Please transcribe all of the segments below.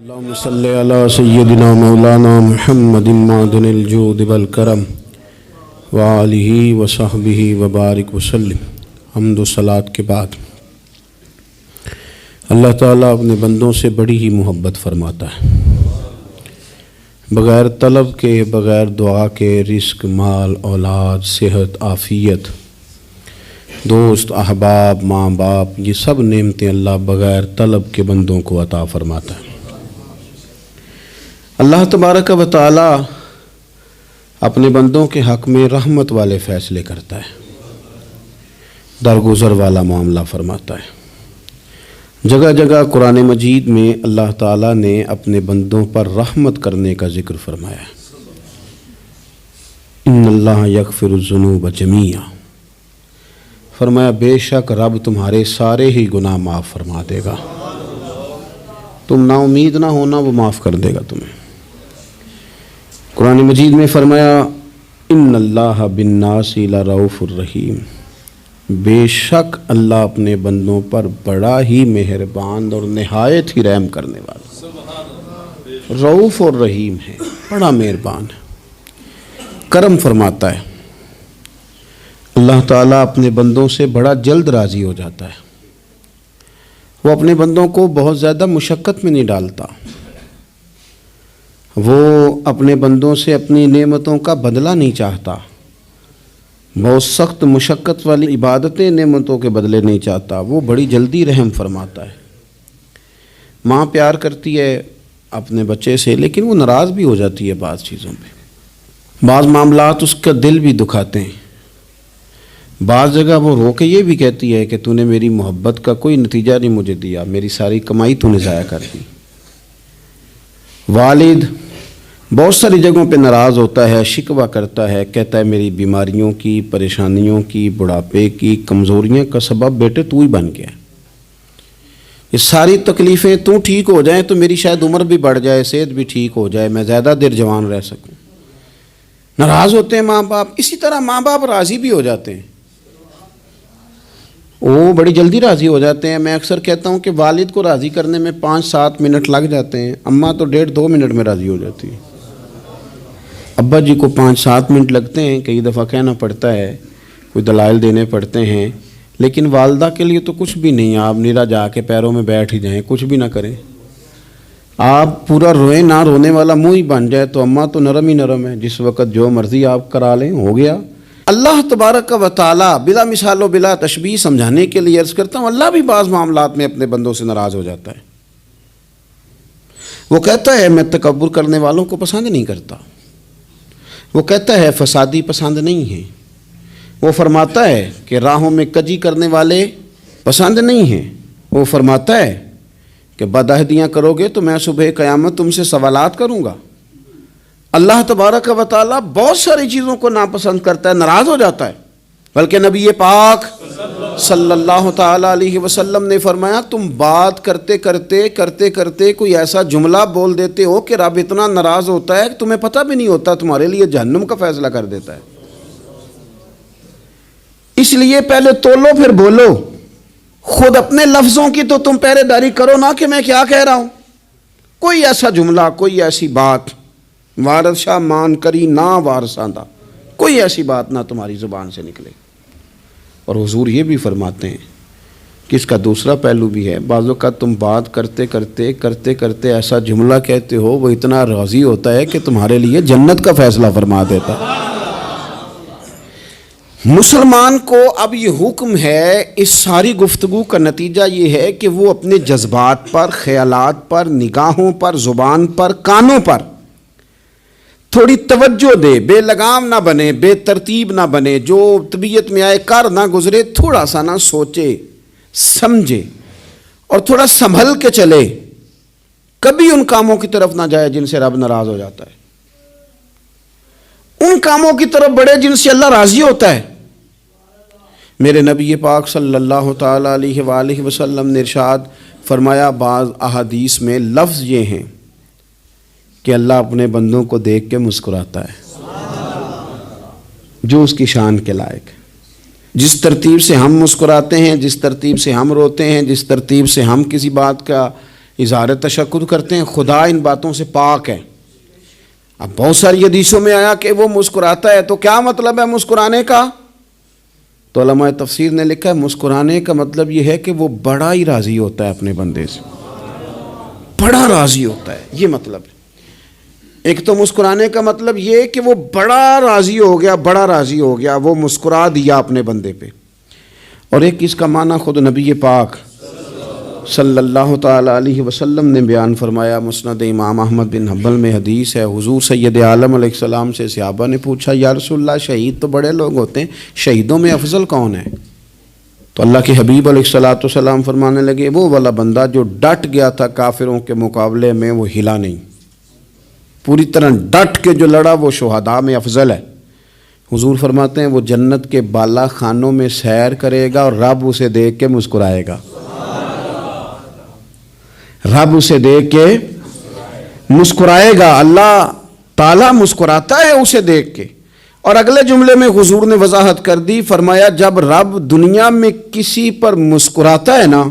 اللهم صل على سيدنا مولانا محمد معدن الجود والکرم وآلہ وصحبہ وبارک وسلم۔ حمد و صلاۃ کے بعد اللہ تعالیٰ اپنے بندوں سے بڑی ہی محبت فرماتا ہے۔ بغیر طلب کے، بغیر دعا کے رزق، مال، اولاد، صحت، عافیت، دوست، احباب، ماں باپ، یہ سب نعمتیں اللہ بغیر طلب کے بندوں کو عطا فرماتا ہے۔ اللہ تبارک و تعالی اپنے بندوں کے حق میں رحمت والے فیصلے کرتا ہے، درگزر والا معاملہ فرماتا ہے۔ جگہ جگہ قرآن مجید میں اللہ تعالیٰ نے اپنے بندوں پر رحمت کرنے کا ذکر فرمایا ہے۔ ان اللہ یغفر الذنوب جمیعا، فرمایا بے شک رب تمہارے سارے ہی گناہ معاف فرما دے گا۔ تم نا امید نہ ہونا، وہ معاف کر دے گا تمہیں۔ قرآن مجید میں فرمایا ان اللہ بالناس لرؤوف الرحیم، بے شک اللہ اپنے بندوں پر بڑا ہی مہربان اور نہایت ہی رحم کرنے والا، رؤوف اور رحیم ہے، بڑا مہربان ہے، کرم فرماتا ہے۔ اللہ تعالیٰ اپنے بندوں سے بڑا جلد راضی ہو جاتا ہے۔ وہ اپنے بندوں کو بہت زیادہ مشقت میں نہیں ڈالتا، وہ اپنے بندوں سے اپنی نعمتوں کا بدلہ نہیں چاہتا، بہت سخت مشقت والی عبادتیں نعمتوں کے بدلے نہیں چاہتا، وہ بڑی جلدی رحم فرماتا ہے۔ ماں پیار کرتی ہے اپنے بچے سے، لیکن وہ ناراض بھی ہو جاتی ہے بعض چیزوں پہ، بعض معاملات اس کا دل بھی دکھاتے ہیں، بعض جگہ وہ رو کے یہ بھی کہتی ہے کہ تو نے میری محبت کا کوئی نتیجہ نہیں مجھے دیا، میری ساری کمائی تو نے ضائع کر دی۔ والد بہت ساری جگہوں پہ ناراض ہوتا ہے، شکوہ کرتا ہے، کہتا ہے میری بیماریوں کی، پریشانیوں کی، بڑھاپے کی، کمزوریاں کا سبب بیٹے تو ہی بن گیا۔ یہ ساری تکلیفیں تو ٹھیک ہو جائیں تو میری شاید عمر بھی بڑھ جائے، صحت بھی ٹھیک ہو جائے، میں زیادہ دیر جوان رہ سکوں۔ ناراض ہوتے ہیں ماں باپ، اسی طرح ماں باپ راضی بھی ہو جاتے ہیں، وہ بڑی جلدی راضی ہو جاتے ہیں۔ میں اکثر کہتا ہوں کہ والد کو راضی کرنے میں 5-7 منٹ لگ جاتے ہیں، اماں تو 1.5-2 منٹ میں راضی ہو جاتی ہے۔ ابا جی کو 5-7 منٹ لگتے ہیں، کئی دفعہ کہنا پڑتا ہے، کوئی دلائل دینے پڑتے ہیں، لیکن والدہ کے لیے تو کچھ بھی نہیں، آپ نیرا جا کے پیروں میں بیٹھ ہی جائیں، کچھ بھی نہ کریں، آپ پورا روئیں نہ، رونے والا منہ ہی بن جائے تو اماں تو نرم ہی نرم ہے، جس وقت جو مرضی آپ کرا لیں ہو گیا۔ اللہ تبارک و تعالی بلا مثال و بلا تشبیہ سمجھانے کے لیے عرض کرتا ہوں، اللہ بھی بعض معاملات میں اپنے بندوں سے ناراض ہو جاتا ہے۔ وہ کہتا ہے میں تکبر کرنے والوں کو پسند نہیں کرتا، وہ کہتا ہے فسادی پسند نہیں ہیں، وہ فرماتا ہے کہ راہوں میں کجی کرنے والے پسند نہیں ہیں، وہ فرماتا ہے کہ بدعہدیاں کرو گے تو میں صبح قیامت تم سے سوالات کروں گا۔ اللہ تبارک و تعالیٰ بہت ساری چیزوں کو ناپسند کرتا ہے، ناراض ہو جاتا ہے، بلکہ نبی پاک صلی اللہ تعالیٰ علیہ وسلم نے فرمایا تم بات کرتے کرتے کوئی ایسا جملہ بول دیتے ہو کہ رب اتنا ناراض ہوتا ہے کہ تمہیں پتہ بھی نہیں ہوتا، تمہارے لیے جہنم کا فیصلہ کر دیتا ہے۔ اس لیے پہلے تولو پھر بولو، خود اپنے لفظوں کی تو تم پہرے داری کرو نا کہ میں کیا کہہ رہا ہوں۔ کوئی ایسا جملہ، کوئی ایسی بات وارث شاہ مان کری نہ وارثاندہ، کوئی ایسی بات نہ تمہاری زبان سے نکلے۔ اور حضور یہ بھی فرماتے ہیں کہ اس کا دوسرا پہلو بھی ہے، بعض اوقات تم بات کرتے ایسا جملہ کہتے ہو وہ اتنا راضی ہوتا ہے کہ تمہارے لیے جنت کا فیصلہ فرما دیتا ہے۔ مسلمان کو اب یہ حکم ہے، اس ساری گفتگو کا نتیجہ یہ ہے کہ وہ اپنے جذبات پر، خیالات پر، نگاہوں پر، زبان پر، کانوں پر تھوڑی توجہ دے، بے لگام نہ بنے، بے ترتیب نہ بنے، جو طبیعت میں آئے کر نہ گزرے، تھوڑا سا نہ سوچے سمجھے اور تھوڑا سنبھل کے چلے، کبھی ان کاموں کی طرف نہ جائے جن سے رب ناراض ہو جاتا ہے، ان کاموں کی طرف بڑھے جن سے اللہ راضی ہوتا ہے۔ میرے نبی پاک صلی اللہ تعالیٰ علیہ وآلہ وسلم نے ارشاد فرمایا، بعض احادیث میں لفظ یہ ہیں کہ اللہ اپنے بندوں کو دیکھ کے مسکراتا ہے جو اس کی شان کے لائق ہے۔ جس ترتیب سے ہم مسکراتے ہیں، جس ترتیب سے ہم روتے ہیں، جس ترتیب سے ہم کسی بات کا اظہار تشکر کرتے ہیں، خدا ان باتوں سے پاک ہے۔ اب بہت ساری حدیثوں میں آیا کہ وہ مسکراتا ہے، تو کیا مطلب ہے مسکرانے کا؟ تو علماء تفسیر نے لکھا ہے مسکرانے کا مطلب یہ ہے کہ وہ بڑا ہی راضی ہوتا ہے اپنے بندے سے، بڑا راضی ہوتا ہے، یہ مطلب ہے۔ ایک تو مسکرانے کا مطلب یہ کہ وہ بڑا راضی ہو گیا، بڑا راضی ہو گیا، وہ مسکرا دیا اپنے بندے پہ۔ اور ایک اس کا معنی خود نبی پاک صلی اللہ تعالیٰ علیہ وسلم نے بیان فرمایا۔ مسند امام احمد بن حنبل میں حدیث ہے، حضور سید عالم علیہ السلام سے صحابہ نے پوچھا یا رسول اللہ شہید تو بڑے لوگ ہوتے ہیں، شہیدوں میں افضل کون ہے؟ تو اللہ کے حبیب علیہ السلام فرمانے لگے وہ والا بندہ جو ڈٹ گیا تھا کافروں کے مقابلے میں، وہ ہلا نہیں، پوری طرح ڈٹ کے جو لڑا، وہ شہداء میں افضل ہے۔ حضور فرماتے ہیں وہ جنت کے بالا خانوں میں سیر کرے گا اور رب اسے دیکھ کے مسکرائے گا، رب اسے دیکھ کے مسکرائے گا، اللہ تعالیٰ مسکراتا ہے اسے دیکھ کے۔ اور اگلے جملے میں حضور نے وضاحت کر دی، فرمایا جب رب دنیا میں کسی پر مسکراتا ہے نا،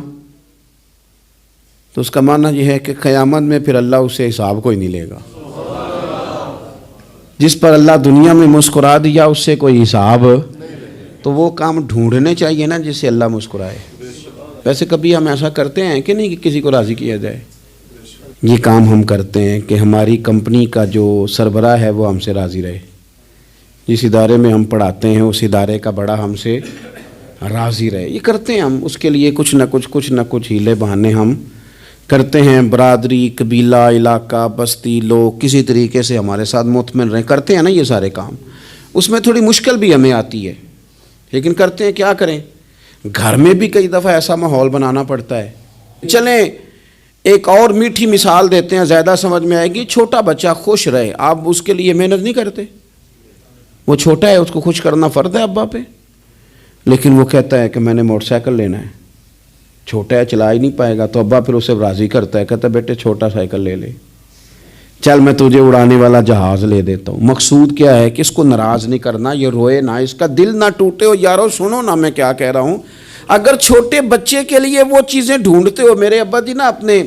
تو اس کا معنی یہ ہے کہ قیامت میں پھر اللہ اسے حساب کوئی نہیں لے گا۔ جس پر اللہ دنیا میں مسکرا دیا اس سے کوئی حساب، تو وہ کام ڈھونڈنے چاہیے نا جس سے اللہ مسکرائے۔ ویسے کبھی ہم ایسا کرتے ہیں کہ نہیں کہ کسی کو راضی کیا جائے؟ یہ کام ہم کرتے ہیں کہ ہماری کمپنی کا جو سربراہ ہے وہ ہم سے راضی رہے، جس ادارے میں ہم پڑھاتے ہیں اس ادارے کا بڑا ہم سے راضی رہے، یہ کرتے ہیں ہم۔ اس کے لیے کچھ نہ کچھ ہیلے بہانے ہم کرتے ہیں، برادری، قبیلہ، علاقہ، بستی، لوگ کسی طریقے سے ہمارے ساتھ مطمئن رہیں، کرتے ہیں نا یہ سارے کام۔ اس میں تھوڑی مشکل بھی ہمیں آتی ہے، لیکن کرتے ہیں، کیا کریں۔ گھر میں بھی کئی دفعہ ایسا ماحول بنانا پڑتا ہے۔ چلیں ایک اور میٹھی مثال دیتے ہیں، زیادہ سمجھ میں آئے گی۔ چھوٹا بچہ خوش رہے، آپ اس کے لیے محنت نہیں کرتے؟ وہ چھوٹا ہے، اس کو خوش کرنا فرض ہے ابا پہ، لیکن وہ کہتا ہے کہ میں نے موٹر سائیکل لینا ہے، چھوٹا ہے چلا ہی نہیں پائے گا، تو ابا پھر اسے راضی کرتا ہے، کہتا ہے بیٹے چھوٹا سائیکل لے لے، چل میں تجھے اڑانے والا جہاز لے دیتا ہوں۔ مقصود کیا ہے کہ اس کو ناراض نہیں کرنا، یہ روئے نہ، اس کا دل نہ ٹوٹے۔ ہو یارو سنو نا میں کیا کہہ رہا ہوں، اگر چھوٹے بچے کے لیے وہ چیزیں ڈھونڈتے ہو، میرے ابا جی نا اپنے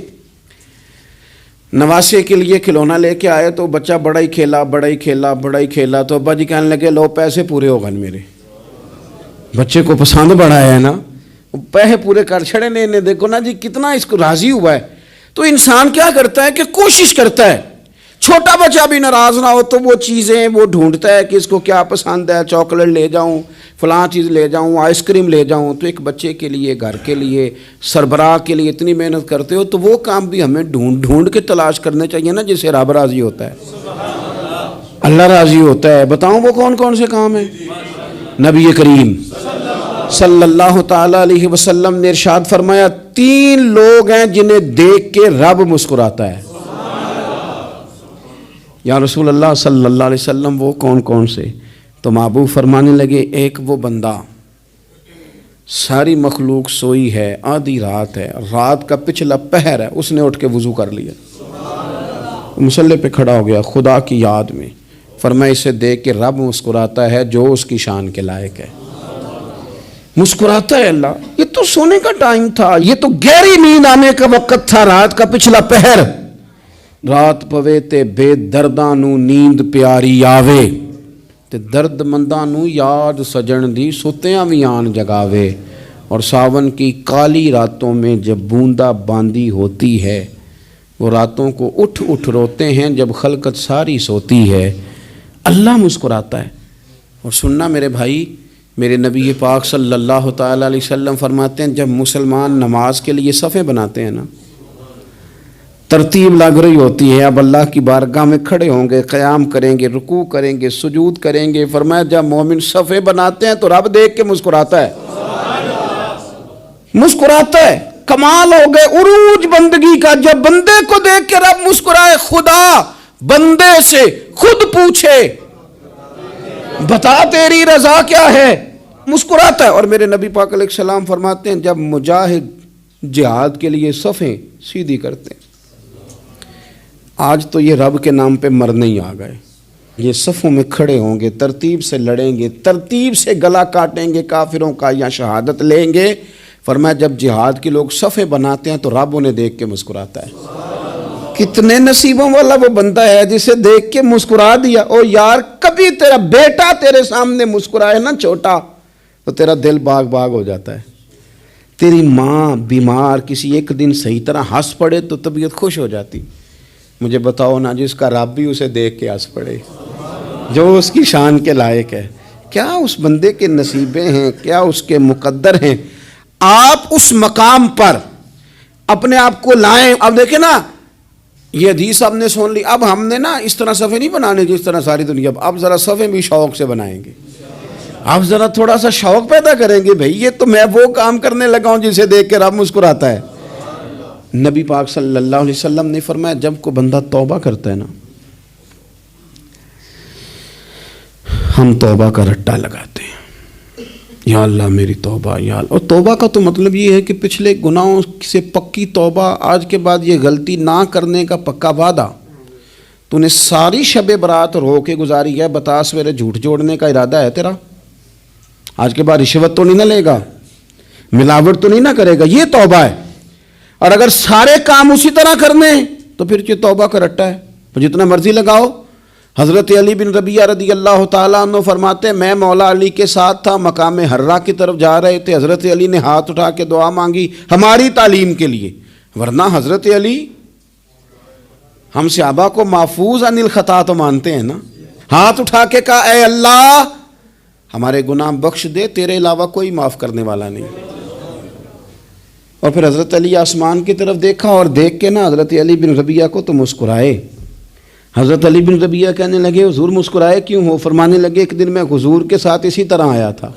نواسے کے لیے کھلونا لے کے آئے تو بچہ بڑا ہی کھیلا، تو ابا جی کہنے لگے لو پیسے پورے ہو گئے میرے، بچے کو پسند بڑا ہے نا، پیسے پورے کر چھڑے نے، دیکھو نا جی کتنا اس کو راضی ہوا ہے۔ تو انسان کیا کرتا ہے کہ کوشش کرتا ہے، چھوٹا بچہ بھی ناراض نہ ہو تو وہ چیزیں وہ ڈھونڈتا ہے کہ اس کو کیا پسند ہے، چاکلیٹ لے جاؤں، فلاں چیز لے جاؤں، آئس کریم لے جاؤں۔ تو ایک بچے کے لیے، گھر کے لیے، سربراہ کے لیے اتنی محنت کرتے ہو، تو وہ کام بھی ہمیں ڈھونڈ کے تلاش کرنے چاہیے نا جس سے رب راضی ہوتا ہے، اللہ راضی ہوتا ہے۔ بتاؤں وہ کون کون سے کام ہیں؟ نبی کریم صلی اللہ تعالیٰ علیہ وسلم نے ارشاد فرمایا 3 لوگ ہیں جنہیں دیکھ کے رب مسکراتا ہے۔ یا رسول اللہ صلی اللہ علیہ وسلم وہ کون کون سے؟ تو محبوب فرمانے لگے ایک وہ بندہ ساری مخلوق سوئی ہے، آدھی رات ہے، رات کا پچھلا پہر ہے، اس نے اٹھ کے وضو کر لیا، مصلی پہ کھڑا ہو گیا خدا کی یاد میں، فرمایا اسے دیکھ کے رب مسکراتا ہے جو اس کی شان کے لائق ہے، مسکراتا ہے اللہ۔ یہ تو سونے کا ٹائم تھا، یہ تو گہری نیند آنے کا وقت تھا، رات کا پچھلا پہر، رات پوے تے بے درداں نو نیند پیاری آوے، تے درد منداں نو یاد سجن دی ستیاں وی آن جگاوے، اور ساون کی کالی راتوں میں جب بوندا باندی ہوتی ہے، وہ راتوں کو اٹھ روتے ہیں جب خلقت ساری سوتی ہے، اللہ مسکراتا ہے۔ اور سننا میرے بھائی، میرے نبی پاک صلی اللہ تعالیٰ علیہ وسلم فرماتے ہیں جب مسلمان نماز کے لیے صفیں بناتے ہیں نا، ترتیب لگ رہی ہوتی ہے، اب اللہ کی بارگاہ میں کھڑے ہوں گے، قیام کریں گے، رکوع کریں گے، سجود کریں گے، فرمایا جب مومن صفیں بناتے ہیں تو رب دیکھ کے مسکراتا ہے، مسکراتا ہے۔ کمال ہو گئے عروج بندگی کا، جب بندے کو دیکھ کے رب مسکرائے، خدا بندے سے خود پوچھے بتا تیری رضا کیا ہے، مسکراتا ہے۔ اور میرے نبی پاک علیہ السلام فرماتے ہیں جب مجاہد جہاد کے لیے صفیں سیدھی کرتے ہیں، آج تو یہ رب کے نام پہ مرنے ہی آ گئے، یہ صفوں میں کھڑے ہوں گے، ترتیب سے لڑیں گے، ترتیب سے گلا کاٹیں گے کافروں کا یا شہادت لیں گے، فرمایا جب جہاد کے لوگ صفے بناتے ہیں تو رب انہیں دیکھ کے مسکراتا ہے. کتنے نصیبوں والا وہ بندہ ہے جسے دیکھ کے مسکرا دیا. او یار کبھی تیرا بیٹا تیرے سامنے مسکرائے نا چھوٹا تو تیرا دل باغ باغ ہو جاتا ہے. تیری ماں بیمار کسی ایک دن صحیح طرح ہنس پڑے تو طبیعت خوش ہو جاتی. مجھے بتاؤ نا جس کا رب بھی اسے دیکھ کے ہنس پڑے جو اس کی شان کے لائق ہے. کیا اس بندے کے نصیبیں ہیں, کیا اس کے مقدر ہیں. آپ اس مقام پر اپنے آپ کو لائیں. اب دیکھیں نا یہ حدیث آپ نے سن لی. اب ہم نے نا اس طرح صفحے نہیں بنانے جس طرح ساری دنیا. اب ذرا صفحے بھی شوق سے بنائیں گے. آپ ذرا تھوڑا سا شوق پیدا کریں گے. بھئی یہ تو میں وہ کام کرنے لگا ہوں جسے دیکھ کے رب مسکراتا ہے. نبی پاک صلی اللہ علیہ وسلم نے فرمایا جب کوئی بندہ توبہ کرتا ہے نا, ہم توبہ کا رٹا لگاتے ہیں, یا اللہ میری توبہ یا اللہ. اور توبہ کا تو مطلب یہ ہے کہ پچھلے گناہوں سے پکی توبہ, آج کے بعد یہ غلطی نہ کرنے کا پکا وعدہ. تو نے ساری شب برات رو کے گزاری ہے, بتا سویرے جھوٹ جوڑنے کا ارادہ ہے تیرا؟ آج کے بعد رشوت تو نہیں نہ لے گا, ملاوٹ تو نہیں نہ کرے گا, یہ توبہ ہے. اور اگر سارے کام اسی طرح کرنے تو پھر یہ توبہ کا رٹا ہے, جتنا مرضی لگاؤ. حضرت علی بن ربیعہ رضی اللہ تعالیٰ عنہ فرماتے ہیں میں مولا علی کے ساتھ تھا, مقام حرہ کی طرف جا رہے تھے. حضرت علی نے ہاتھ اٹھا کے دعا مانگی ہماری تعلیم کے لیے, ورنہ حضرت علی ہم صحابہ کو محفوظ عن الخطا تو مانتے ہیں نا. ہاتھ اٹھا کے کہا اے اللہ ہمارے گناہ بخش دے, تیرے علاوہ کوئی معاف کرنے والا نہیں. اور پھر حضرت علی آسمان کی طرف دیکھا اور دیکھ کے نا حضرت علی بن ربیعہ کو تو مسکرائے. حضرت علی بن ربیعہ کہنے لگے حضور مسکرائے کیوں ہو؟ فرمانے لگے ایک دن میں حضور کے ساتھ اسی طرح آیا تھا,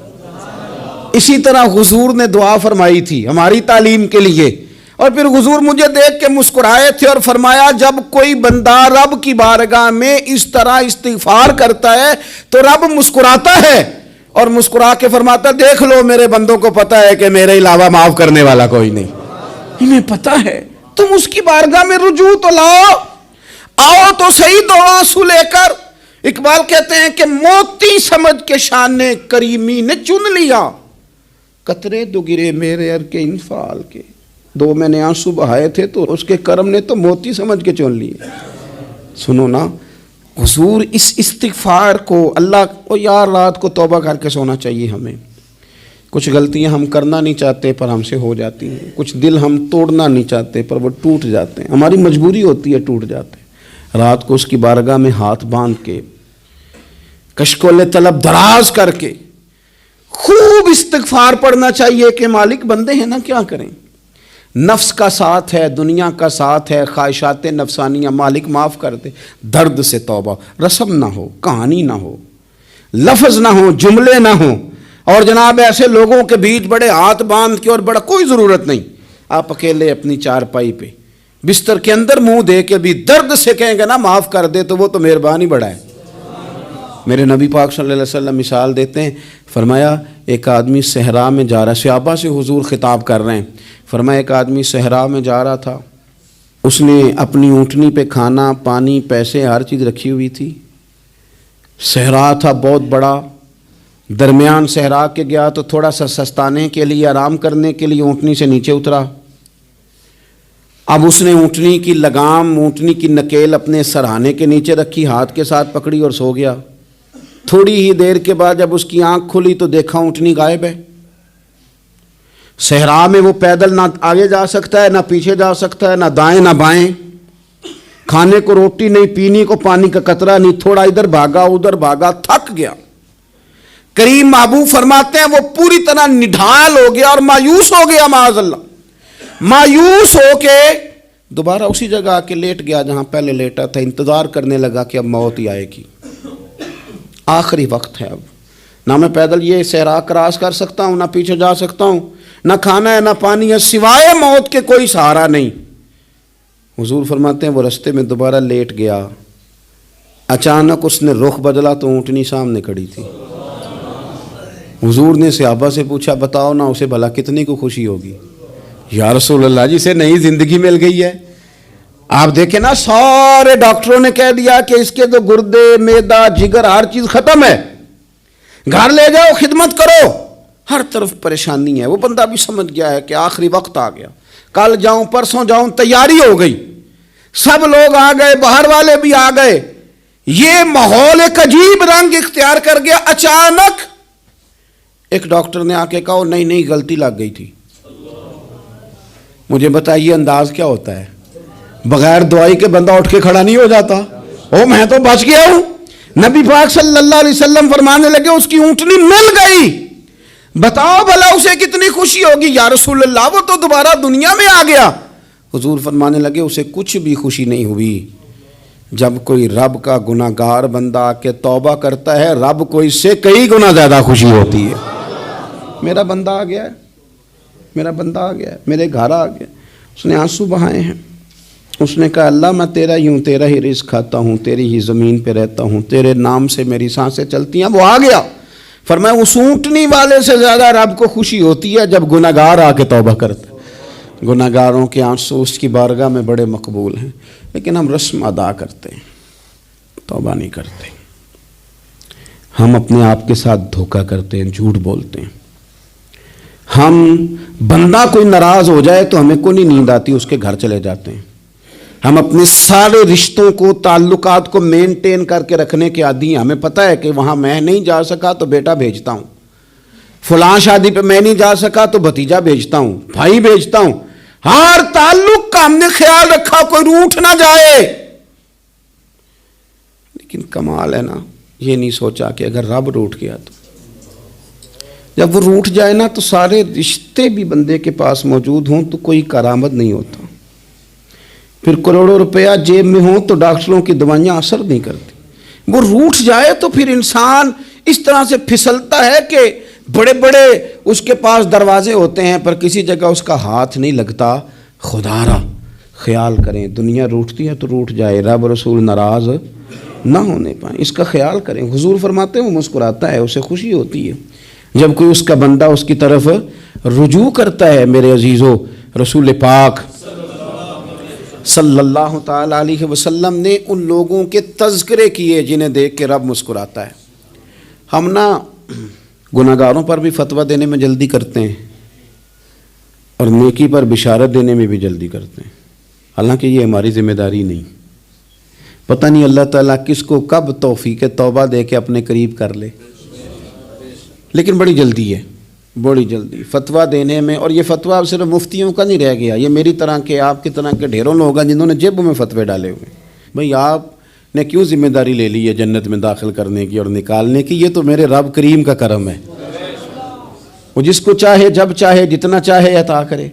اسی طرح حضور نے دعا فرمائی تھی ہماری تعلیم کے لیے, اور پھر حضور مجھے دیکھ کے مسکرائے تھے اور فرمایا جب کوئی بندہ رب کی بارگاہ میں اس طرح استغفار کرتا ہے تو رب مسکراتا ہے, اور مسکرا کے فرماتا دیکھ لو میرے بندوں کو پتا ہے کہ میرے علاوہ معاف کرنے والا کوئی نہیں. انہیں پتا ہے, تم اس کی بارگاہ میں رجوع تو لاؤ, آؤ تو صحیح دو آنسو لے کر. اقبال کہتے ہیں کہ موتی سمجھ کے شان کریمی نے چن لیا, قطرے دو گرے میرے ار کے انفعال کے. دو میں نے آنسو بہائے تھے تو اس کے کرم نے تو موتی سمجھ کے چن لیے. سنو نا حضور اس استغفار کو اللہ کو یار رات کو توبہ کر کے سونا چاہیے ہمیں. کچھ غلطیاں ہم کرنا نہیں چاہتے پر ہم سے ہو جاتی ہیں, کچھ دل ہم توڑنا نہیں چاہتے پر وہ ٹوٹ جاتے ہیں, ہماری مجبوری ہوتی ہے ٹوٹ جاتے ہیں. رات کو اس کی بارگاہ میں ہاتھ باندھ کے کشکول طلب دراز کر کے خوب استغفار پڑھنا چاہیے کہ مالک بندے ہیں نا کیا کریں, نفس کا ساتھ ہے, دنیا کا ساتھ ہے, خواہشات نفسانیہ, مالک معاف کر دے. درد سے توبہ, رسم نہ ہو, کہانی نہ ہو, لفظ نہ ہو, جملے نہ ہوں, اور جناب ایسے لوگوں کے بیچ بڑے ہاتھ باندھ کے اور بڑا کوئی ضرورت نہیں. آپ اکیلے اپنی چارپائی پہ بستر کے اندر منہ دے کے بھی درد سے کہیں گے نا معاف کر دے تو وہ تو مہربانی بڑا ہے. میرے نبی پاک صلی اللہ علیہ وسلم مثال دیتے ہیں, فرمایا ایک آدمی صحرا میں جا رہا ہے, صحابہ سے حضور خطاب کر رہے ہیں. فرمایا ایک آدمی صحرا میں جا رہا تھا, اس نے اپنی اونٹنی پہ کھانا پانی پیسے ہر چیز رکھی ہوئی تھی. صحرا تھا بہت بڑا, درمیان صحرا کے گیا تو تھوڑا سا سستانے کے لیے آرام کرنے کے لیے اونٹنی سے نیچے اترا. اب اس نے اونٹنی کی لگام اونٹنی کی نکیل اپنے سرہانے کے نیچے رکھی, ہاتھ کے ساتھ پکڑی اور سو گیا. تھوڑی ہی دیر کے بعد جب اس کی آنکھ کھلی تو دیکھا اونٹنی غائب ہے. صحرا میں وہ پیدل نہ آگے جا سکتا ہے, نہ پیچھے جا سکتا ہے, نہ دائیں نہ بائیں. کھانے کو روٹی نہیں, پینے کو پانی کا قطرہ نہیں, تھوڑا ادھر بھاگا ادھر بھاگا, تھک گیا. کریم محبوب فرماتے ہیں وہ پوری طرح نڈھال ہو گیا اور مایوس ہو گیا, معاذ اللہ. مایوس ہو کے دوبارہ اسی جگہ آ کے لیٹ گیا جہاں پہلے لیٹا تھا. انتظار کرنے لگا کہ اب موت ہی آئے گی, آخری وقت ہے. اب نہ میں پیدل یہ صحرا کراس کر سکتا ہوں, نہ پیچھے جا سکتا ہوں, نہ کھانا ہے نہ پانی ہے, سوائے موت کے کوئی سہارا نہیں. حضور فرماتے ہیں وہ رستے میں دوبارہ لیٹ گیا. اچانک اس نے رخ بدلا تو اونٹنی سامنے کھڑی تھی. حضور نے صحابہ سے پوچھا بتاؤ نا اسے بھلا کتنی کو خوشی ہوگی؟ یا رسول اللہ جسے نئی زندگی مل گئی ہے. آپ دیکھیں نا سارے ڈاکٹروں نے کہہ دیا کہ اس کے تو گردے معدہ جگر ہر چیز ختم ہے, گھر لے جاؤ خدمت کرو. ہر طرف پریشانی ہے. وہ بندہ بھی سمجھ گیا ہے کہ آخری وقت آ گیا, کل جاؤں پرسوں جاؤں, تیاری ہو گئی, سب لوگ آ گئے, باہر والے بھی آ گئے, یہ ماحول ایک عجیب رنگ اختیار کر گیا. اچانک ایک ڈاکٹر نے آ کے کہا نہیں غلطی لگ گئی تھی. مجھے بتائیے انداز کیا ہوتا ہے؟ بغیر دوائی کے بندہ اٹھ کے کھڑا نہیں ہو جاتا. او میں تو بچ گیا ہوں. نبی پاک صلی اللہ علیہ وسلم فرمانے لگے اس کی اونٹنی مل گئی. بتاؤ بھلا اسے کتنی خوشی ہوگی. یا رسول اللہ وہ تو دوبارہ دنیا میں آ گیا. حضور فرمانے لگے اسے کچھ بھی خوشی نہیں ہوئی. جب کوئی رب کا گناہ گار بندہ آ کے توبہ کرتا ہے, رب کو اس سے کئی گنا زیادہ خوشی ہوتی ہے. میرا بندہ آ گیا ہے, میرا بندہ آ گیا ہے, میرے گھر آ گیا. اس نے آنسو بہائے ہیں. اس نے کہا اللہ میں تیرا ہی ہوں, تیرا ہی رزق کھاتا ہوں, تیری ہی زمین پہ رہتا ہوں, تیرے نام سے میری سانسیں چلتی ہیں. وہ آ گیا. فرمایا اس اونٹنی والے سے زیادہ رب کو خوشی ہوتی ہے جب گناہ گار آ کے توبہ کرتا ہے. گناہ گاروں کے آنسو اس کی بارگاہ میں بڑے مقبول ہیں. لیکن ہم رسم ادا کرتے ہیں, توبہ نہیں کرتے. ہم اپنے آپ کے ساتھ دھوکہ کرتے ہیں, جھوٹ بولتے ہیں. ہم بندہ کوئی ناراض ہو جائے تو ہمیں کو نہیں نیند آتی, اس کے گھر چلے جاتے ہیں. ہم اپنے سارے رشتوں کو, تعلقات کو مینٹین کر کے رکھنے کے عادی ہیں. ہمیں پتہ ہے کہ وہاں میں نہیں جا سکا تو بیٹا بھیجتا ہوں, فلاں شادی پہ میں نہیں جا سکا تو بھتیجا بھیجتا ہوں, بھائی بھیجتا ہوں. ہر تعلق کا ہم نے خیال رکھا کوئی روٹھ نہ جائے. لیکن کمال ہے نا, یہ نہیں سوچا کہ اگر رب روٹھ گیا تو جب وہ روٹھ جائے نا تو سارے رشتے بھی بندے کے پاس موجود ہوں تو کوئی کارآمد نہیں ہوتا. پھر کروڑوں روپیہ جیب میں ہوں تو ڈاکٹروں کی دوائیاں اثر نہیں کرتی. وہ روٹھ جائے تو پھر انسان اس طرح سے پھسلتا ہے کہ بڑے بڑے اس کے پاس دروازے ہوتے ہیں پر کسی جگہ اس کا ہاتھ نہیں لگتا. خدا را خیال کریں, دنیا روٹتی ہے تو روٹھ جائے, رب رسول ناراض نہ ہونے پائیں, اس کا خیال کریں. حضور فرماتے ہیں وہ مسکراتا ہے, اسے خوشی ہوتی ہے جب کوئی اس کا بندہ اس کی طرف رجوع کرتا ہے. میرے عزیزو, رسول پاک صلی اللہ تعالی علیہ وسلم نے ان لوگوں کے تذکرے کیے جنہیں دیکھ کے رب مسکراتا ہے. ہم نا گناہ گاروں پر بھی فتویٰ دینے میں جلدی کرتے ہیں اور نیکی پر بشارت دینے میں بھی جلدی کرتے ہیں, حالانکہ یہ ہماری ذمہ داری نہیں. پتہ نہیں اللہ تعالیٰ کس کو کب توفیق توبہ دے کے اپنے قریب کر لے, لیکن بڑی جلدی ہے, بڑی جلدی فتویٰ دینے میں. اور یہ فتویٰ صرف مفتیوں کا نہیں رہ گیا, یہ میری طرح کے, آپ کی طرح کے ڈھیروں لوگ ہیں جنہوں نے جیبوں میں فتوے ڈالے ہوئے. بھئی آپ نے کیوں ذمہ داری لے لی ہے جنت میں داخل کرنے کی اور نکالنے کی؟ یہ تو میرے رب کریم کا کرم ہے, وہ جس کو چاہے جب چاہے جتنا چاہے عطا کرے.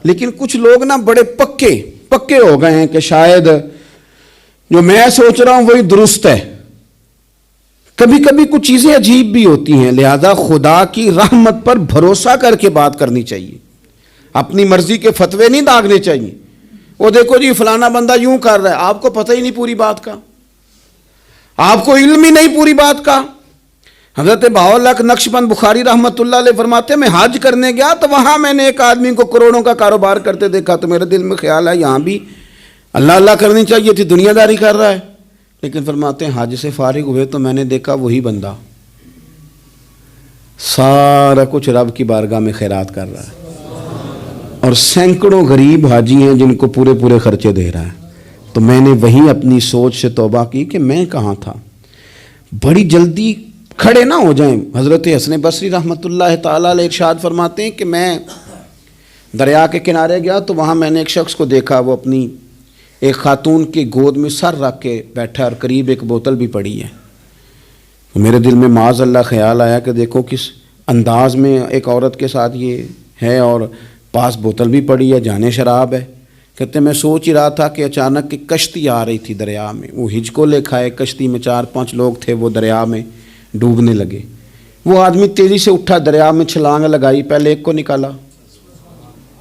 لیکن کچھ لوگ نا بڑے پکے ہو گئے ہیں کہ شاید جو میں سوچ رہا ہوں وہی درست ہے. کبھی کبھی کچھ چیزیں عجیب بھی ہوتی ہیں, لہذا خدا کی رحمت پر بھروسہ کر کے بات کرنی چاہیے. اپنی مرضی کے فتوے نہیں داغنے چاہیے. وہ دیکھو جی فلانا بندہ یوں کر رہا ہے, آپ کو پتہ ہی نہیں پوری بات کا, آپ کو علم ہی نہیں پوری بات کا. حضرت بہاءاللہ نقشبند بخاری رحمۃ اللہ علیہ فرماتے ہیں میں حج کرنے گیا تو وہاں میں نے ایک آدمی کو کروڑوں کا کاروبار کرتے دیکھا تو میرے دل میں خیال ہے یہاں بھی اللہ اللہ کرنی چاہیے تھی, دنیا داری کر رہا ہے. لیکن فرماتے ہیں حج سے فارغ ہوئے تو میں نے دیکھا وہی بندہ سارا کچھ رب کی بارگاہ میں خیرات کر رہا ہے اور سینکڑوں غریب حاجی ہیں جن کو پورے خرچے دے رہا ہے. تو میں نے وہی اپنی سوچ سے توبہ کی کہ میں کہاں تھا. بڑی جلدی کھڑے نہ ہو جائیں. حضرت حسن بصری رحمۃ اللہ تعالیٰ علیہ ارشاد فرماتے ہیں کہ میں دریا کے کنارے گیا تو وہاں میں نے ایک شخص کو دیکھا, وہ اپنی ایک خاتون کی گود میں سر رکھ کے بیٹھا اور قریب ایک بوتل بھی پڑی ہے. تو میرے دل میں معاذ اللہ خیال آیا کہ دیکھو کس انداز میں ایک عورت کے ساتھ یہ ہے اور پاس بوتل بھی پڑی ہے, جانے شراب ہے. کہتے میں سوچ ہی رہا تھا کہ اچانک ایک کشتی آ رہی تھی دریا میں, وہ ہچکو لے کھائے, کشتی میں 4-5 لوگ تھے, وہ دریا میں ڈوبنے لگے. وہ آدمی تیزی سے اٹھا, دریا میں چھلانگ لگائی, پہلے ایک کو نکالا,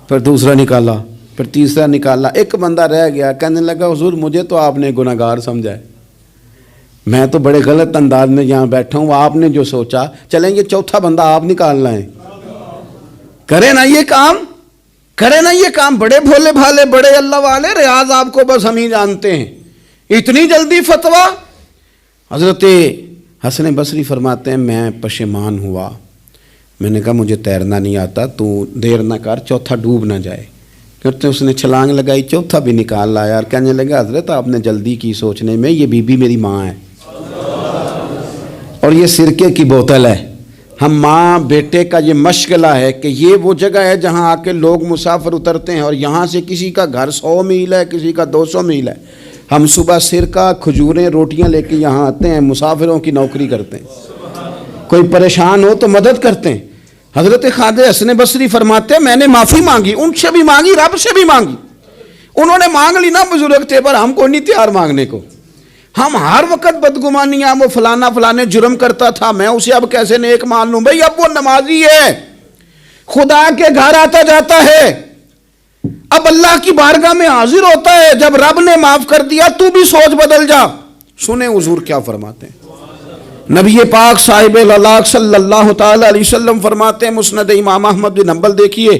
پھر دوسرا نکالا, پھر تیسرا نکالا. ایک بندہ رہ گیا, کہنے لگا حضور مجھے تو آپ نے گناہ گار سمجھا ہے, میں تو بڑے غلط انداز میں یہاں بیٹھا ہوں, آپ نے جو سوچا چلیں یہ چوتھا بندہ آپ نکالنا ہے. کرے نا یہ کام, کرے نا یہ کام. بڑے بھولے بھالے, بڑے اللہ والے, ریاض آپ کو بس ہم ہی جانتے ہیں. اتنی جلدی فتویٰ. حضرت حسن بصری فرماتے ہیں میں پشیمان ہوا, میں نے کہا مجھے تیرنا نہیں آتا، تو دیر نہ کر، چوتھا ڈوب نہ جائے۔ کرتے اس نے چھلانگ لگائی، چوتھا بھی نکال لایا اور کہنے لگا حضرت آپ نے جلدی کی سوچنے میں، یہ بی بی میری ماں ہے اور یہ سرکے کی بوتل ہے۔ ہم ماں بیٹے کا یہ مشغلہ ہے کہ یہ وہ جگہ ہے جہاں آ کے لوگ مسافر اترتے ہیں، اور یہاں سے کسی کا گھر 100 میل ہے، کسی کا 200 میل ہے۔ ہم صبح سرکہ، کھجوریں، روٹیاں لے کے یہاں آتے ہیں، مسافروں کی نوکری کرتے ہیں، کوئی پریشان ہو تو مدد کرتے ہیں۔ حضرت خواجہ حسن بصری فرماتے ہیں میں نے معافی مانگی، ان سے بھی مانگی، رب سے بھی مانگی۔ انہوں نے مانگ لی نا، بزرگ تھے، پر ہم کو نہیں تیار مانگنے کو۔ ہم ہر وقت بدگمانیاں، وہ فلانا فلانے جرم کرتا تھا، میں اسے اب کیسے نیک مان لوں؟ بھئی اب وہ نمازی ہے، خدا کے گھر آتا جاتا ہے، اب اللہ کی بارگاہ میں حاضر ہوتا ہے، جب رب نے معاف کر دیا تو بھی سوچ بدل جا۔ سنیں حضور کیا فرماتے ہیں۔ نبی پاک صاحب اللہ صلی اللہ تعالی علیہ وسلم فرماتے ہیں، مسند امام احمد بن حنبل دیکھیے،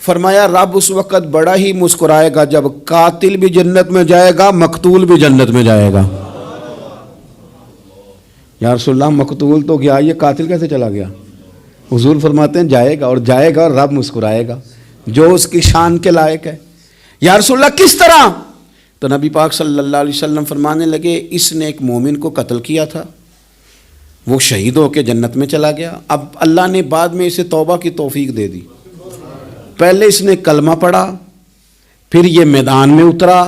فرمایا رب اس وقت بڑا ہی مسکرائے گا جب قاتل بھی جنت میں جائے گا، مقتول بھی جنت میں جائے گا۔ یا رسول اللہ مقتول تو گیا، یہ قاتل کیسے چلا گیا؟ حضور فرماتے ہیں جائے گا، اور جائے گا اور رب مسکرائے گا، جو اس کی شان کے لائق ہے۔ یا رسول اللہ کس طرح؟ تو نبی پاک صلی اللہ علیہ وسلم فرمانے لگے اس نے ایک مومن کو قتل کیا تھا، وہ شہید ہو کے جنت میں چلا گیا، اب اللہ نے بعد میں اسے توبہ کی توفیق دے دی۔ پہلے اس نے کلمہ پڑھا، پھر یہ میدان میں اترا،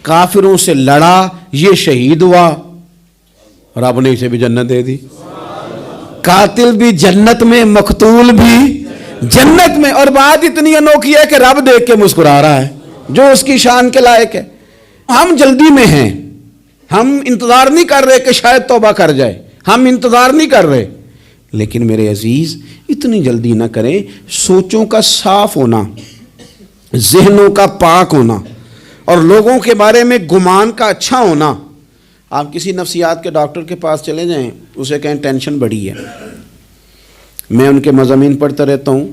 کافروں سے لڑا، یہ شہید ہوا، رب نے اسے بھی جنت دے دی۔ قاتل بھی جنت میں، مقتول بھی جنت میں، اور بات اتنی انوکھی ہے کہ رب دیکھ کے مسکرا رہا ہے، جو اس کی شان کے لائق ہے۔ ہم جلدی میں ہیں، ہم انتظار نہیں کر رہے کہ شاید توبہ کر جائے، ہم انتظار نہیں کر رہے، لیکن میرے عزیز اتنی جلدی نہ کریں۔ سوچوں کا صاف ہونا، ذہنوں کا پاک ہونا، اور لوگوں کے بارے میں گمان کا اچھا ہونا۔ آپ کسی نفسیات کے ڈاکٹر کے پاس چلے جائیں، اسے کہیں ٹینشن بڑی ہے، میں ان کے مضامین پڑھتا رہتا ہوں،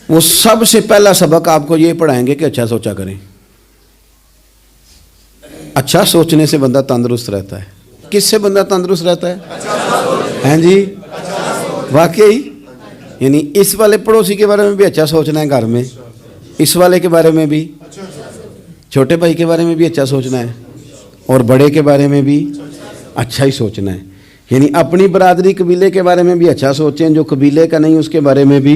وہ سب سے پہلا سبق آپ کو یہ پڑھائیں گے کہ اچھا سوچا کریں۔ اچھا سوچنے سے بندہ تندرست رہتا ہے۔ کس سے بندہ تندرست رہتا ہے؟ ہیں جی واقعی، یعنی اس والے پڑوسی کے بارے میں بھی اچھا سوچنا ہے گھر میں، اس والے کے بارے میں بھی، چھوٹے بھائی کے بارے میں بھی اچھا سوچنا ہے، اور بڑے کے بارے میں بھی اچھا ہی سوچنا ہے۔ یعنی اپنی برادری قبیلے کے بارے میں بھی اچھا سوچیں، جو قبیلے کا نہیں اس کے بارے میں بھی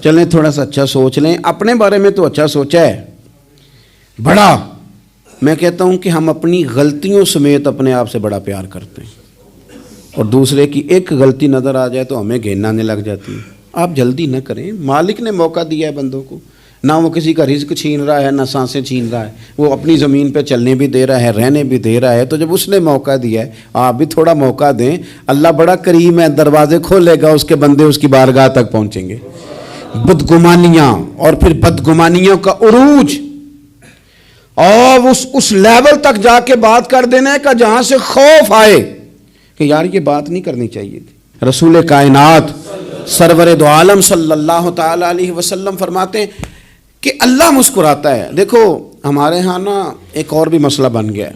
چلیں تھوڑا سا اچھا سوچ لیں۔ اپنے بارے میں تو اچھا سوچا ہے بڑا، میں کہتا ہوں کہ ہم اپنی غلطیوں سمیت اپنے آپ سے بڑا پیار کرتے ہیں، اور دوسرے کی ایک غلطی نظر آ جائے تو ہمیں گھن آنے لگ جاتی ہے۔ آپ جلدی نہ کریں، مالک نے موقع دیا ہے بندوں کو، نہ وہ کسی کا رزق چھین رہا ہے، نہ سانسیں چھین رہا ہے، وہ اپنی زمین پہ چلنے بھی دے رہا ہے، رہنے بھی دے رہا ہے، تو جب اس نے موقع دیا ہے آپ بھی تھوڑا موقع دیں۔ اللہ بڑا کریم ہے، دروازے کھولے گا، اس کے بندے اس کی بارگاہ تک پہنچیں گے۔ بدگمانیاں اور پھر بدگمانیوں کا عروج، اور اس لیول تک جا کے بات کر دینے کا جہاں سے خوف آئے کہ یار یہ بات نہیں کرنی چاہیے تھی۔ رسول کائنات سرور دو عالم صلی اللہ تعالی علیہ وسلم فرماتے ہیں کہ اللہ مسکراتا ہے۔ دیکھو ہمارے ہاں نا ایک اور بھی مسئلہ بن گیا ہے،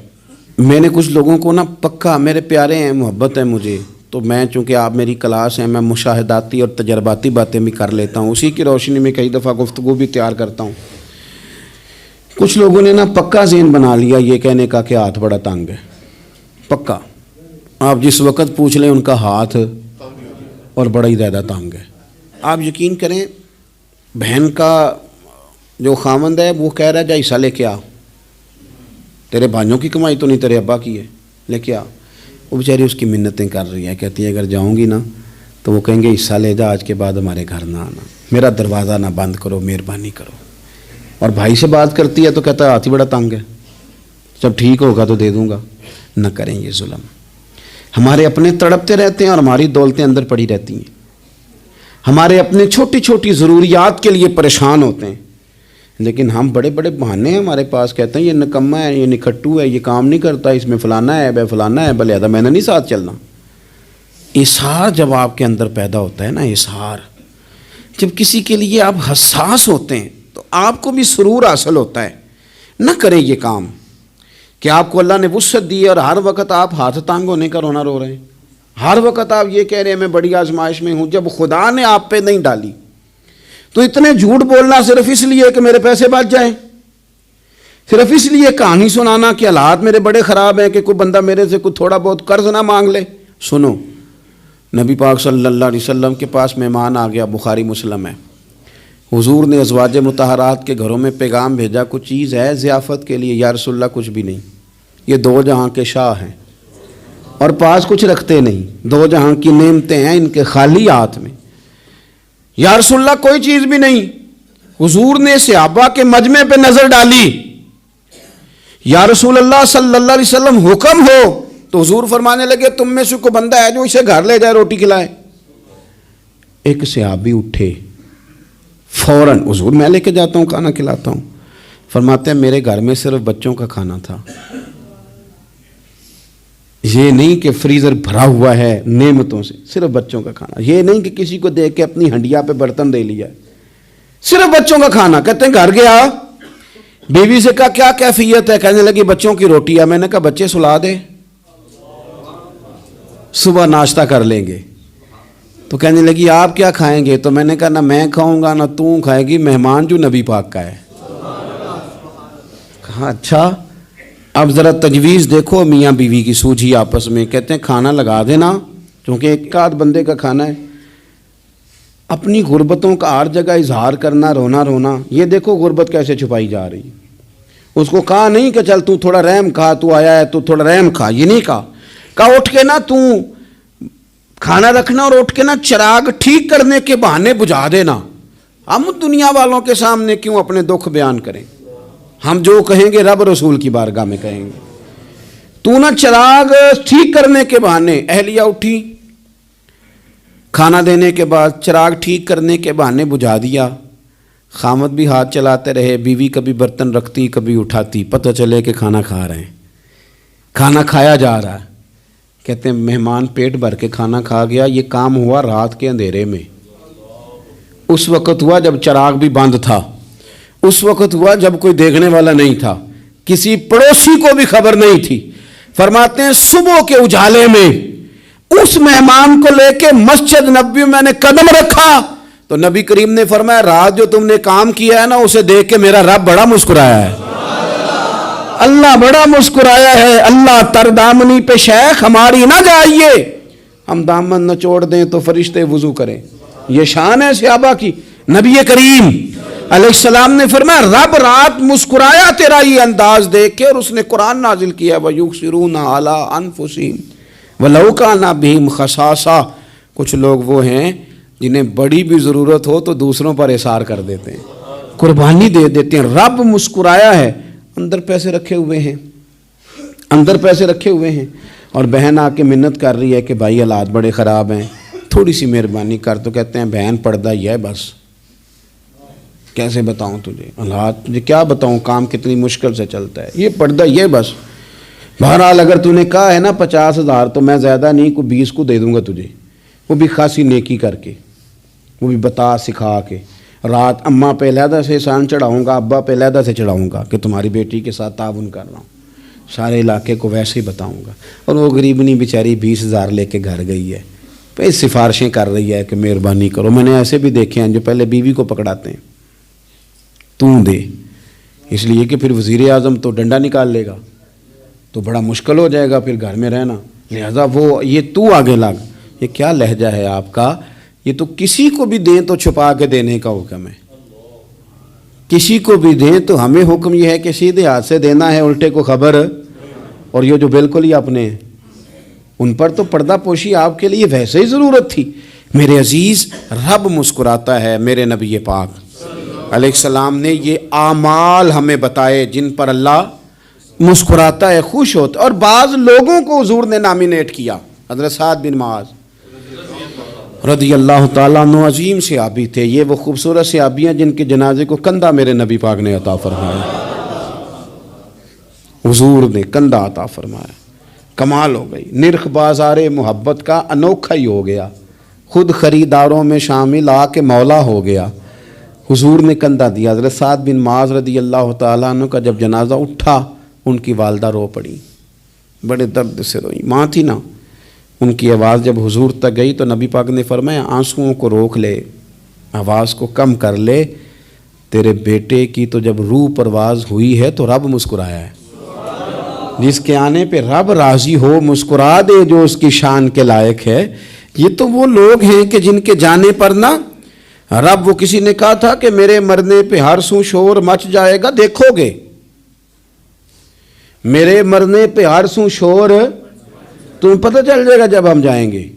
میں نے کچھ لوگوں کو نا پکا، میرے پیارے ہیں، محبت ہے مجھے، تو میں چونکہ آپ میری کلاس ہیں، میں مشاہداتی اور تجرباتی باتیں بھی کر لیتا ہوں، اسی کی روشنی میں کئی دفعہ گفتگو بھی تیار کرتا ہوں۔ کچھ لوگوں نے نا پکا ذہن بنا لیا یہ کہنے کا کہ ہاتھ بڑا تنگ ہے، پکا، آپ جس وقت پوچھ لیں ان کا ہاتھ اور بڑا ہی زیادہ تنگ ہے۔ آپ یقین کریں، بہن کا جو خامند ہے وہ کہہ رہا ہے جا حصہ لے کے آ، تیرے بھائیوں کی کمائی تو نہیں، تیرے ابا کی ہے، لے کے آ۔ وہ بیچاری اس کی منتیں کر رہی ہے، کہتی ہے اگر جاؤں گی نا تو وہ کہیں گے حصہ لے جا، آج کے بعد ہمارے گھر نہ آنا، میرا دروازہ نہ بند کرو، مہربانی کرو۔ اور بھائی سے بات کرتی ہے تو کہتا ہے ہاتھ ہی بڑا تنگ ہے، جب ٹھیک ہوگا تو دے دوں گا۔ نہ کریں یہ ظلم، ہمارے اپنے تڑپتے رہتے ہیں اور ہماری دولتیں اندر پڑی رہتی ہیں، ہمارے اپنے چھوٹی چھوٹی ضروریات کے لیے پریشان ہوتے ہیں، لیکن ہم بڑے بڑے بہانے ہیں ہمارے پاس، کہتے ہیں یہ نکما ہے، یہ نکھٹو ہے، یہ کام نہیں کرتا، اس میں فلانا ہے، بے فلانا ہے، بلے میں نے نہیں ساتھ چلنا۔ اظہار جب آپ کے اندر پیدا ہوتا ہے نا، اظہار جب کسی کے لیے آپ حساس ہوتے ہیں تو آپ کو بھی سرور حاصل ہوتا ہے۔ نہ کریں یہ کام کہ آپ کو اللہ نے وسعت دی ہے اور ہر وقت آپ ہاتھ تانگ ہونے کا رونا رو رہے ہیں۔ ہر وقت آپ یہ کہہ رہے ہیں میں بڑی آزمائش میں ہوں، جب خدا نے آپ پہ نہیں ڈالی تو اتنے جھوٹ بولنا صرف اس لیے کہ میرے پیسے بچ جائیں، صرف اس لیے کہانی سنانا کہ حالات میرے بڑے خراب ہیں کہ کوئی بندہ میرے سے کوئی تھوڑا بہت قرض نہ مانگ لے۔ سنو، نبی پاک صلی اللہ علیہ وسلم کے پاس مہمان آ گیا، بخاری مسلم ہے، حضور نے ازواج مطہرات کے گھروں میں پیغام بھیجا، کچھ چیز ہے ضیافت کے لیے؟ یا رسول اللہ کچھ بھی نہیں، یہ دو جہاں کے شاہ ہیں اور پاس کچھ رکھتے نہیں، دو جہاں کی نعمتیں ہیں ان کے خالی ہاتھ میں۔ یا رسول اللہ کوئی چیز بھی نہیں۔ حضور نے صحابہ کے مجمع پہ نظر ڈالی، یا رسول اللہ صلی اللہ علیہ وسلم حکم ہو، تو حضور فرمانے لگے تم میں سے کوئی بندہ ہے جو اسے گھر لے جائے روٹی کھلائے؟ ایک صحابی اٹھے فوراً، حضور میں لے کے جاتا ہوں کھانا کھلاتا ہوں۔ فرماتے ہیں میرے گھر میں صرف بچوں کا کھانا تھا، یہ نہیں کہ فریزر بھرا ہوا ہے نعمتوں سے، صرف بچوں کا کھانا، یہ نہیں کہ کسی کو دیکھ کے اپنی ہنڈیا پہ برتن دے لیا، صرف بچوں کا کھانا۔ کہتے ہیں گھر گیا، بیوی سے کہا کیا کیفیت ہے؟ کہنے لگی بچوں کی روٹی ہے۔ میں نے کہا بچے سلا دے، صبح ناشتہ کر لیں گے۔ تو کہنے لگی آپ کیا کھائیں گے؟ تو میں نے کہا نہ میں کھاؤں گا نہ تو کھائے گی، مہمان جو نبی پاک کا ہے۔ کہا اچھا، اب ذرا تجویز دیکھو میاں بیوی کی سوجھی آپس میں۔ کہتے ہیں کھانا لگا دینا، کیونکہ ایک آدھ بندے کا کھانا ہے۔ اپنی غربتوں کا ہر جگہ اظہار کرنا، رونا رونا، یہ دیکھو غربت کیسے چھپائی جا رہی۔ اس کو کہا نہیں کہ چل تو تھوڑا رحم کھا، تو آیا ہے تو تھوڑا رحم کھا، یہ نہیں کہا اٹھ کے نا تو کھانا رکھنا اور اٹھ کے نا چراغ ٹھیک کرنے کے بہانے بجھا دینا۔ ہم دنیا والوں کے سامنے کیوں اپنے دکھ بیان کریں؟ ہم جو کہیں گے رب رسول کی بارگاہ میں کہیں گے۔ تو نا چراغ ٹھیک کرنے کے بہانے، اہلیہ اٹھی، کھانا دینے کے بعد چراغ ٹھیک کرنے کے بہانے بجھا دیا۔ خامد بھی ہاتھ چلاتے رہے، بیوی کبھی برتن رکھتی کبھی اٹھاتی، پتہ چلے کہ کھانا کھا رہے ہیں، کھانا کھایا جا رہا ہے۔ کہتے ہیں مہمان پیٹ بھر کے کھانا کھا گیا۔ یہ کام ہوا رات کے اندھیرے میں، اس وقت ہوا جب چراغ بھی بند تھا، اس وقت ہوا جب کوئی دیکھنے والا نہیں تھا، کسی پڑوسی کو بھی خبر نہیں تھی۔ فرماتے ہیں صبح کے اجالے میں اس مہمان کو لے کے مسجد نبوی میں نے قدم رکھا تو نبی کریم نے فرمایا رات جو تم نے کام کیا ہے نا اسے دیکھ کے میرا رب بڑا مسکرایا ہے، اللہ بڑا مسکرایا ہے۔ اللہ تر دامنی پہ شیخ ہماری نہ جائیے، ہم دامن نہ چھوڑ دیں تو فرشتے وضو کریں۔ یہ شان ہے صحابہ کی۔ نبی کریم علیہ السلام نے فرمایا رب رات مسکرایا تیرا یہ انداز دیکھ کے، اور اس نے قرآن نازل کیا وَيُؤْثِرُونَ عَلَىٰ أَنفُسِهِمْ وَلَوْ كَانَ بِهِمْ خَصَاصَةٌ۔ کچھ لوگ وہ ہیں جنہیں بڑی بھی ضرورت ہو تو دوسروں پر اثار کر دیتے ہیں، قربانی دے دیتے ہیں۔ رب مسکرایا ہے، اندر پیسے رکھے ہوئے ہیں، اندر پیسے رکھے ہوئے ہیں، اور بہن آ کے منت کر رہی ہے کہ بھائی حالات بڑے خراب ہیں، تھوڑی سی مہربانی کر۔ تو کہتے ہیں بہن پردہ یہ ہے بس، کیسے بتاؤں تجھے حالات، تجھے کیا بتاؤں کام کتنی مشکل سے چلتا ہے، یہ پردہ یہ بس۔ بہرحال اگر تو نے کہا ہے نا 50,000 تو میں زیادہ نہیں کوئی 20 کو دے دوں گا تجھے، وہ بھی خاصی نیکی کر کے، وہ بھی بتا سکھا کے۔ رات اماں پہ علیحدہ سے احسان چڑھاؤں گا، ابا پہ علیحدہ سے چڑھاؤں گا کہ تمہاری بیٹی کے ساتھ تعاون کر رہا ہوں، سارے علاقے کو ویسے ہی بتاؤں گا۔ اور وہ غریبنی بیچاری 20,000 لے کے گھر گئی ہے، پھر سفارشیں کر رہی ہے کہ مہربانی کرو۔ میں نے ایسے بھی دیکھے ہیں جو پہلے بیوی کو پکڑاتے ہیں، تو دے، اس لیے کہ پھر وزیر اعظم تو ڈنڈا نکال لے گا تو بڑا مشکل ہو جائے گا پھر گھر میں رہنا، لہذا وہ یہ تو آگے لگ۔ یہ کیا لہجہ ہے آپ کا؟ یہ تو کسی کو بھی دیں تو چھپا کے دینے کا حکم ہے، کسی کو بھی دیں تو ہمیں حکم یہ ہے کہ سیدھے ہاتھ سے دینا ہے، الٹے کو خبر۔ اور یہ جو بالکل ہی اپنے ہیں ان پر تو پردہ پوشی آپ کے لیے ویسے ہی ضرورت تھی۔ میرے عزیز، رب مسکراتا ہے۔ میرے نبی پاک علیہ السلام نے یہ اعمال ہمیں بتائے جن پر اللہ مسکراتا ہے، خوش ہوتا ہے۔ اور بعض لوگوں کو حضور نے نامینیٹ کیا۔ حضرت سعد بن معاذ رضی اللہ تعالیٰ عنہ عظیم صحابی تھے۔ یہ وہ خوبصورت صحابیاں جن کے جنازے کو کندھا میرے نبی پاک نے عطا فرمایا، حضور نے کندھا عطا فرمایا۔ کمال ہو گئی، نرخ بازار محبت کا انوکھا ہی ہو گیا، خود خریداروں میں شامل آ کے مولا ہو گیا۔ حضور نے کندھا دیا۔ حضرت سعد بن معاذ رضی اللہ تعالیٰ عنہ کا جب جنازہ اٹھا، ان کی والدہ رو پڑی، بڑے درد سے روئی، ماں تھی نا، ان کی آواز جب حضور تک گئی تو نبی پاک نے فرمایا آنسوؤں کو روک لے، آواز کو کم کر لے، تیرے بیٹے کی تو جب روح پرواز ہوئی ہے تو رب مسکرایا ہے۔ جس کے آنے پہ رب راضی ہو مسکرا دے جو اس کی شان کے لائق ہے۔ یہ تو وہ لوگ ہیں کہ جن کے جانے پر نہ رب، وہ کسی نے کہا تھا کہ میرے مرنے پہ ہر سو شور مچ جائے گا، دیکھو گے میرے مرنے پہ ہر سو شور تمہیں پتہ چل جائے گا جب ہم جائیں گے،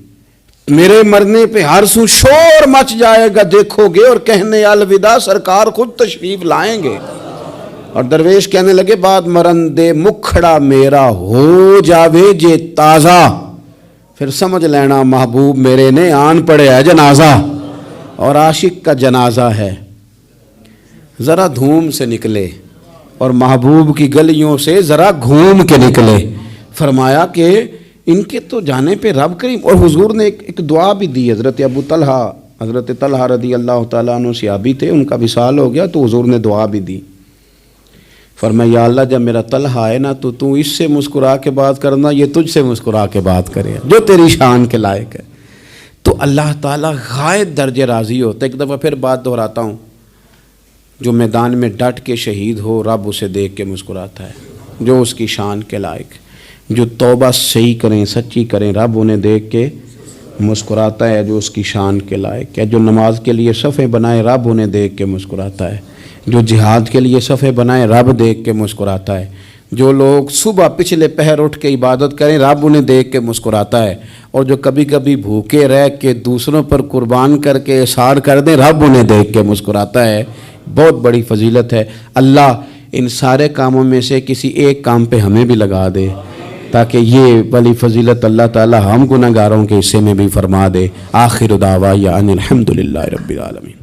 میرے مرنے پہ ہر سو شور مچ جائے گا دیکھو گے، اور کہنے الوداع سرکار خود تشریف لائیں گے۔ اور درویش کہنے لگے بعد مرندے مکھڑا میرا ہو جاوے جے تازہ، پھر سمجھ لینا محبوب میرے نے آن پڑے ہے جنازہ۔ اور عاشق کا جنازہ ہے، ذرا دھوم سے نکلے اور محبوب کی گلیوں سے ذرا گھوم کے نکلے۔ فرمایا کہ ان کے تو جانے پہ رب کریم، اور حضور نے ایک دعا بھی دی۔ حضرت طلحہ رضی اللہ تعالیٰ عنہ صحابی تھے، ان کا وصال ہو گیا تو حضور نے دعا بھی دی۔ فرمایا یا اللہ جب میرا طلحہ آئے نا تو اس سے مسکرا کے بات کرنا، یہ تجھ سے مسکرا کے بات کرے جو تیری شان کے لائق ہے۔ تو اللہ تعالیٰ غائب درجے راضی ہوتا ہے۔ ایک دفعہ پھر بات دہراتا ہوں، جو میدان میں ڈٹ کے شہید ہو رب اسے دیکھ کے مسکراتا ہے جو اس کی شان کے لائق ہے۔ جو توبہ صحیح کریں سچی کریں رب انہیں دیکھ کے مسکراتا ہے جو اس کی شان کے لائق ہے۔ جو نماز کے لیے صفیں بنائے رب انہیں دیکھ کے مسکراتا ہے۔ جو جہاد کے لیے صفیں بنائے رب دیکھ کے مسکراتا ہے۔ جو لوگ صبح پچھلے پہر اٹھ کے عبادت کریں رب انہیں دیکھ کے مسکراتا ہے۔ اور جو کبھی کبھی بھوکے رہ کے دوسروں پر قربان کر کے احسان کر دیں رب انہیں دیکھ کے مسکراتا ہے۔ بہت بڑی فضیلت ہے۔ اللہ ان سارے کاموں میں سے کسی ایک کام پہ ہمیں بھی لگا دے تاکہ یہ بڑی فضیلت اللہ تعالی ہم گناہگاروں کے حصے میں بھی فرما دے۔ آخر دعوانا ان الحمدللہ رب العالمین۔